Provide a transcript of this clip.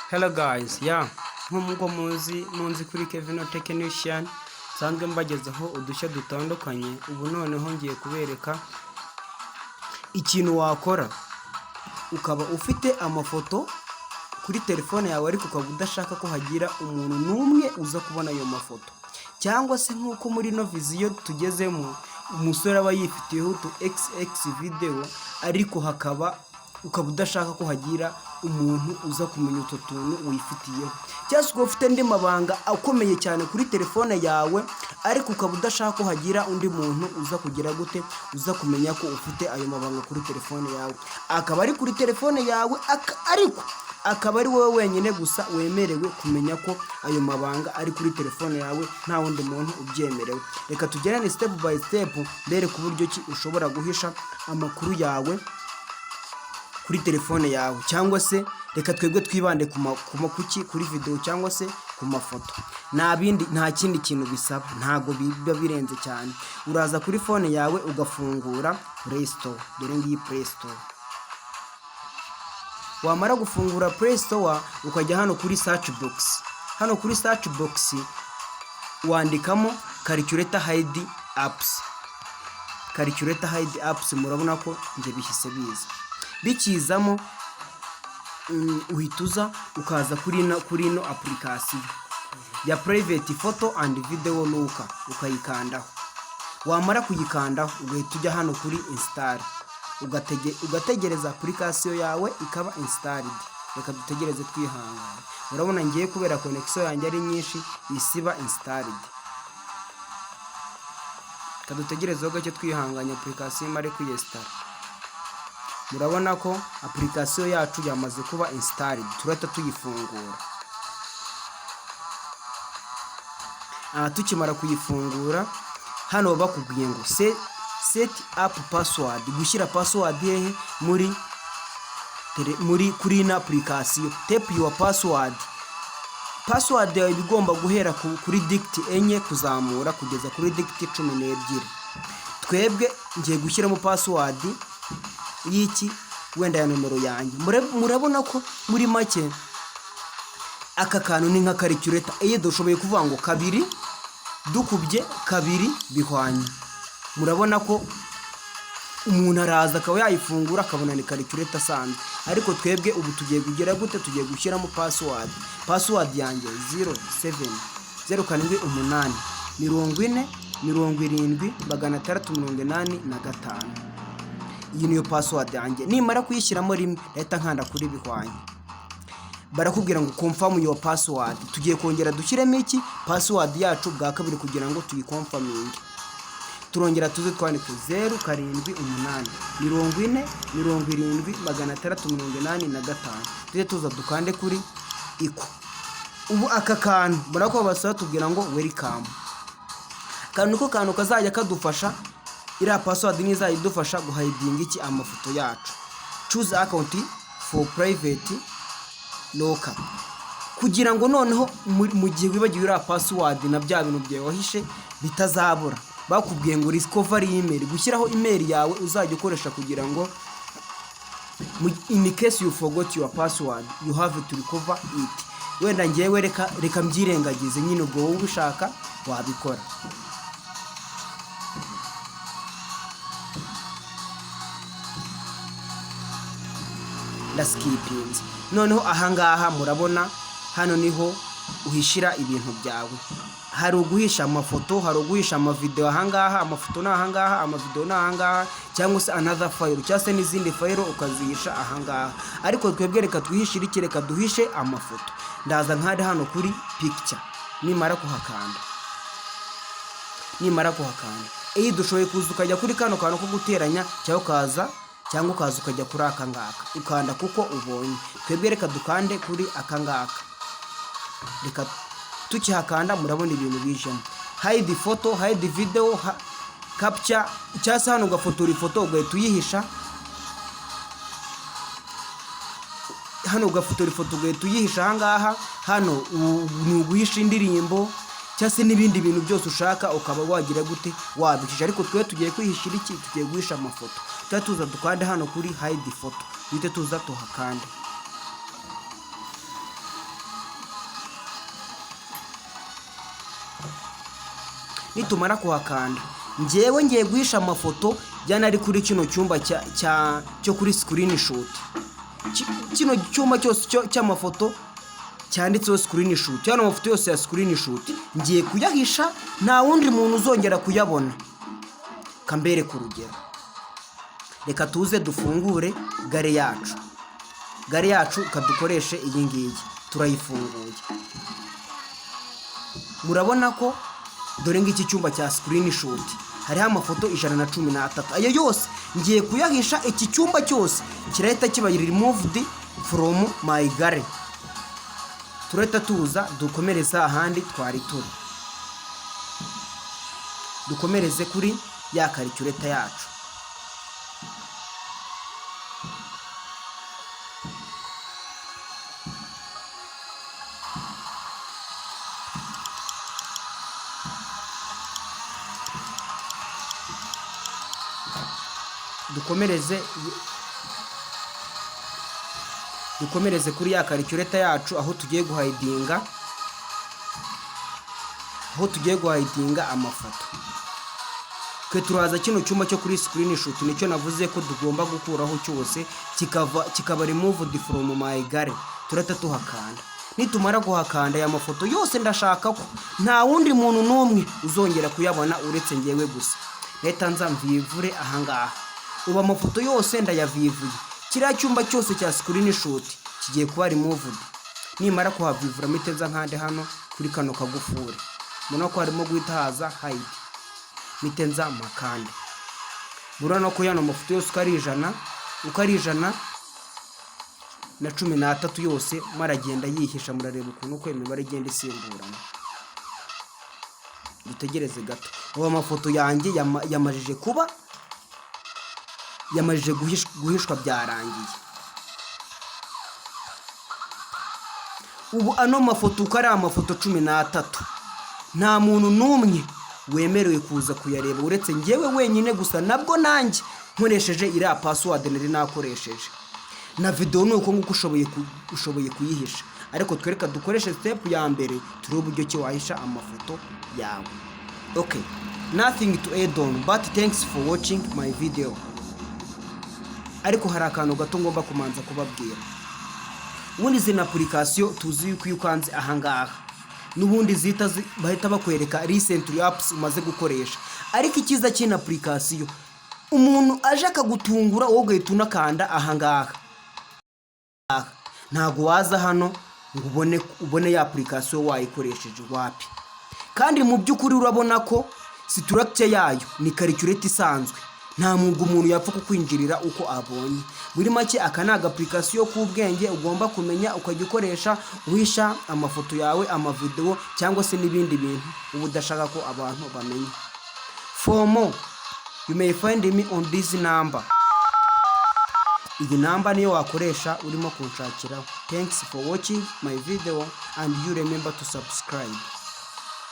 Hello guys, nk'uko munzi kuri Kevin Technician nsanzwe mbagezaho udushya dutandukanye. Ubu noneho ngiye kubereka ikintu wakora ukaba ufite amafoto kuri telefone yawe ariko ukaba udashaka ko hagira umuntu n'umwe uza kubona ayo mafoto, cyangwa se nk'uko muri no viziyo tugezemo umusore aba yifitiyeho utu XX video ariko ukaba udashaka ko hagira umuntu uza kumenya utwo tuntu wifitiyeho, cyangwa se ufite andi mabanga akomeye cyane kuri telefone yawe ariko ukaba udashaka ko hagira undi muntu uza kugira gute uza kumenya ko ufite ayo mabanga kuri telefone yawe. Akaba ari kuri telefone yawe ariko akaba ari wowe wenyine gusa wemerewe kumenya ko ayo mabanga ari kuri telefone yawe, nta wundi muntu ubyemerewe. Reka tugerane step by step mbere ku buryo ki ushobora guhisha amakuru yawe kuri telefone yawe, cyangwa se reka twebwe twibande kuri video cyangwa se ku mafoto. Nta kindi kintu bisaba, ntago biba birenze cyane. Uraza kuri phone yawe ugafungura Play Store, dore ngiyi Play Store. Wamara gufungura Play Store ukajya hano kuri search box. Hano kuri search box wandikamo Calculator Hide Apps. Calculator Hide Apps murabona ko nje bihise biza. Bikizamo uhituza ukaza kuri no application ya private photo and video looker ukayikandaho. Wamara kuyikandaho ugahita ujya hano kuri install, ugategereza application yawe ikaba installed. Reka dutegereze twihangana. Urabona ngiye kubera connection yanjye ari nyinshi isiba installed. Kadutegerezeho gake twihanganya application mare kuyinstall. Murabona ko application yacu yamaze kuba installed, turata tuyifungura. Tukimara kuyifungura hano bakubwiye ngo set up password, gushyira password hehe kuri na application. Type your password. Password yawe bigomba guhera kuri digit 4 kuzamura kugeza kuri digit 12. Twebwe ngiye gushyiramo password y'iki wenda ya nomero yanjye. Murabona ko muri make aka kantu ni nka calculator. Iyo dushoboye kuvuga ngo 2 dukubye 2 bihwanye. Murabona ko umuntu araza akaba yayifungura akabona ni calculator sanzwe, ariko twebwe ubu tugiye kugera gute, tugiye gushyiramo password. Password yanjye 0708 40 70 685. Iyi niyo password yanjye. Nimara kuyishyiramo rimwe leta nkanda kuri bihwanye, barakubwira ngo confirm your password. Tugiye kongera dushyiremo iki password yacu bwa kabiri kugira ngo tuyiconfirming. Turongera tuze twandike 0708 40 70 685. Tuze tuza dukande kuri iko. Ubu aka kantu barako basaba tubwira ngo welcome. Kantu kazajya kadufasha, iriya password niza idufasha guhidinga iki amafoto yacu. Choose account for private locker, kugira ngo noneho mu gihe wibagiwe iriya password na bya bintu byawe wahishe bitazabura. Bakubwiye ngo discover email, gushyiraho email yawe uzajya ukoresha kugira ngo in case you forgot your password you have to recover it. Wenda ngewe reka mbyirengagize nyine, ubwo wowe ubishaka wabikora. Skipping. Noneho ahangaha murabona hano niho uhishira ibintu byawe. Hari uguhisha amafoto, hari uguhisha amavideo. Ahangaha amafoto na ahangaha, amavideo na ahangaha, cyangwa se another file cyangwa se n'izindi file ukazihisha ahangaha. Ariko twebwe reka twihishire iki, reka duhishe amafoto. Ndaza nkari hano kuri picture. Nimara kuhakanda iyi dushoboye kuza ukajya kuri kano kantu ko guteranya cyangwa ukaza ukajya kuri aka ngaka ukanda kuko ubonye. Twebwe reka dukande kuri aka ngaka. Reka tukihakanda murabona ibintu bijemo hide photo, hide video, capture. Cyase hano ugafotora ifoto ugahita uyihisha. Hano ugafotora ifoto ugahita uyihisha ahangaha. Hano ni uguhisha indirimbo cyase n'ibindi bintu byose ushaka ukaba wagira gute wabihisha. Ariko twe tugiye kwihishira iki, tugiye guhisha amafoto. Tuza dukande hano kuri hide photo, bite tuza tuhakande. nitumara kuhakanda njyewe ngiye guhisha amafoto yanari kuri kino cyumba cyo kuri screenshot. Kino cyumba cyose cy'amafoto cyanditseho screenshot, hano amafoto yose ya screenshot ngiye kuyahisha, nta wundi muntu uzongera kuyabona. Kambere ku rugero, reka tuze dufungure gare yacu kadukoreshe iyi ngiyi. Turayifunguye, murabona ko dore ngiki cyumba cya screenshot hariho amafoto 113. Ayo yose ngiye kuyahisha, iki cyumba cyose kirahita kiba removed from my gallery. Turahita tuza dukomereza ahandi twari turi, dukomereze kuri ya calculator yacu. dukomereze kuri ya calculator yacu aho tugiye guhidinga amafoto. Turaza kino cyumba cyo kuri screenshot, nicyo navuze ko tugomba gukuraho cyose kikaba removed from my gallery. Turata tuhakanda, nitumara guhakanda ya mafoto yose ndashaka ko nta wundi muntu n'umwe uzongera kuyabona uretse ngewe gusa. Leta nzamvivure ahangaha, uba amafoto yose ndayavivuye. Kiriya cyumba cyose cya screenshot kigiye kuba removed. Nimara kuhavivura miteza nkande hano kuri kano kagufure, mubona ko harimo guhita haza hide, mitenza makande. Murano ko yano mafoto yose uko ari 113 yose maragenda yihisha. Murareba ukuntu ko imibare igenda isimburana. Dutegereze gato, abo mafoto yanjye yamajije guhishwa byarangiye. Ubu ano mafoto uko ari amafoto 13, nta muntu n'umwe wemerewe kuza kuyareba uretse ngewe wenyine gusa. Nabwo nanjye nkoresheje iriya password nari nakoresheje, na video nuko nguko ushoboye kuyihisha. Ariko twereka dukoreshe step ya mbere, turi uburyo ki wahisha amafoto yawe. Okay, nothing to add on, but thanks for watching my video. Ariko hari akantu gato ngomba kumanza kubabwira. Ubundi zina application tuzi yuko ukanze ahangaha n'ubundi bahita bakwereka recently apps umaze gukoresha. Ariko ikiza cy'ina application, umuntu aje akagutungura wowe ugahita unakanda ahangaha. Ntago waza hano ngo ubone ya application wayikoresheje wapi. Kandi mu by'ukuri urabona ko structure yayo ni calculator isanzwe, nta umuntu yapfa kukwinjirira uko abonye. Muri make aka ni application k'ubwenge ugomba kumenya ukajya ukoresha uhisha amafoto yawe, amavideo cyangwa se n'ibindi bintu ubu udashaka ko abantu bamenya. For more, you may find me on this number. Iyi number niyo wakoresha urimo kunshakiraho. Thanks for watching my video and you remember to subscribe.